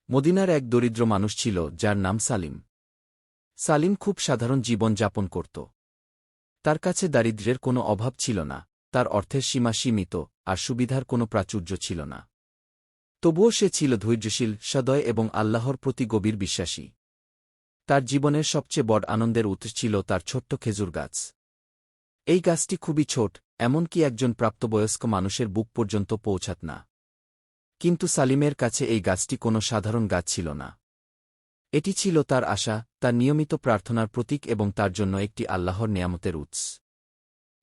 মদিনার এক দরিদ্র মানুষ ছিল যার নাম সালিম। সালিম খুব সাধারণ জীবন যাপন করত। তার কাছে দারিদ্র্যের কোনো অভাব ছিল না, তার অর্থের সীমা সীমিত, আর সুবিধার কোনো প্রাচুর্য ছিল না। তবুও সে ছিল ধৈর্যশীল, সদয় এবং আল্লাহর প্রতি গভীর বিশ্বাসী। তার জীবনের সবচেয়ে বড় আনন্দের উৎস ছিল তার ছোট্ট খেজুর গাছ। এই গাছটি খুবই ছোট, এমনকি একজন প্রাপ্তবয়স্ক মানুষের বুক পর্যন্ত পৌঁছাত না। কিন্তু সালিমের কাছে এই গাছটি কোনো সাধারণ গাছ ছিল না। এটি ছিল তার আশা, তার নিয়মিত প্রার্থনার প্রতীক এবং তার জন্য একটি আল্লাহর নেয়ামতের উৎস।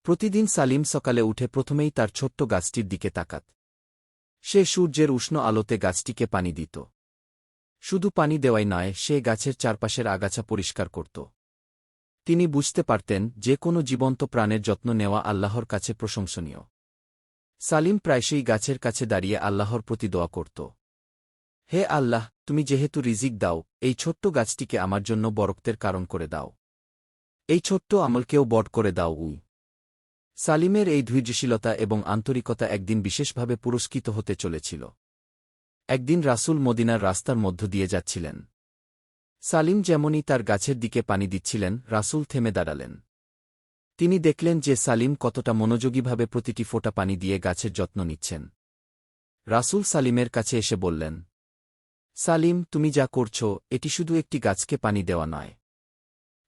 প্রতিদিন সালিম সকালে উঠে প্রথমেই তার ছোট্ট গাছটির দিকে তাকাত। সে সূর্যের উষ্ণ আলোতে গাছটিকে পানি দিত। শুধু পানি দেওয়াই নয়, সে গাছের চারপাশের আগাছা পরিষ্কার করত। তিনি বুঝতে পারতেন যে কোনো জীবন্ত প্রাণের যত্ন নেওয়া আল্লাহর কাছে প্রশংসনীয়। সালিম প্রায়শই গাছের কাছে দাঁড়িয়ে আল্লাহর প্রতি দোয়া করত। হে আল্লাহ, তুমি যেহেতু রিজিক দাও, এই ছোট্ট গাছটিকে আমার জন্য বরকতের কারণ করে দাও। এই ছোট্ট আমলকেও বড় করে দাও। সালিমের এই ধৈর্যশীলতা এবং আন্তরিকতা একদিন বিশেষভাবে পুরস্কৃত হতে চলেছিল। একদিন রাসূল মদিনার রাস্তার মধ্য দিয়ে যাচ্ছিলেন। সালিম যেমনই তার গাছের দিকে পানি দিচ্ছিলেন, রাসূল থেমে দাঁড়ালেন। তিনি দেখলেন যে সালিম কতটা মনোযোগীভাবে প্রতিটি ফোঁটা পানি দিয়ে গাছের যত্ন নিচ্ছেন। রাসূল সালিমের কাছে এসে বললেন, সালিম, তুমি যা করছ, এটি শুধু একটি গাছকে পানি দেওয়া নয়।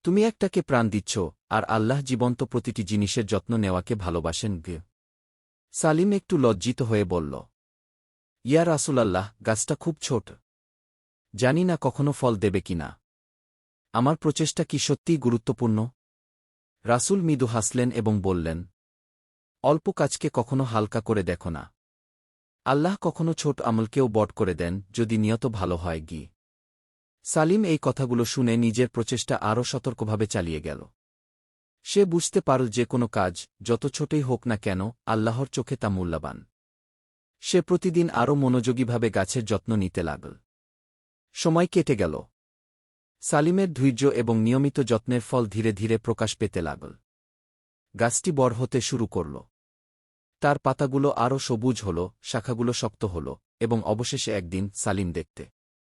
তুমি একটাকে প্রাণ দিচ্ছ, আর আল্লাহ জীবন্ত প্রতিটি জিনিসের যত্ন নেওয়াকে ভালোবাসেন। সালিম একটু লজ্জিত হয়ে বলল, ইয়া রাসূলাল্লাহ, গাছটা খুব ছোট। জানি না কখনো ফল দেবে কিনা। আমার প্রচেষ্টা কি সত্যিই গুরুত্বপূর্ণ? রাসূল মৃদু হাসলেন এবং বললেন, অল্প কাজকে কখনো হালকা করে দেখো না। আল্লাহ কখনো ছোট আমলকেও বড় করে দেন, যদি নিয়ত ভালো হয়। সালিম এই কথাগুলো শুনে নিজের প্রচেষ্টা আরও সতর্কভাবে চালিয়ে গেল। সে বুঝতে পারল যে কোনো কাজ, যত ছোটই হোক না কেন, আল্লাহর চোখে তা মূল্যবান। সে প্রতিদিন আরও মনোযোগীভাবে গাছের যত্ন নিতে লাগল। সময় কেটে গেল। সালিমের ধৈর্য এবং নিয়মিত যত্নের ফল ধীরে ধীরে প্রকাশ পেতে লাগল। গাছটি বড় হতে শুরু করল। তার পাতাগুলো আরও সবুজ হল, শাখাগুলো শক্ত হল, এবং অবশেষে একদিন সালিম দেখতে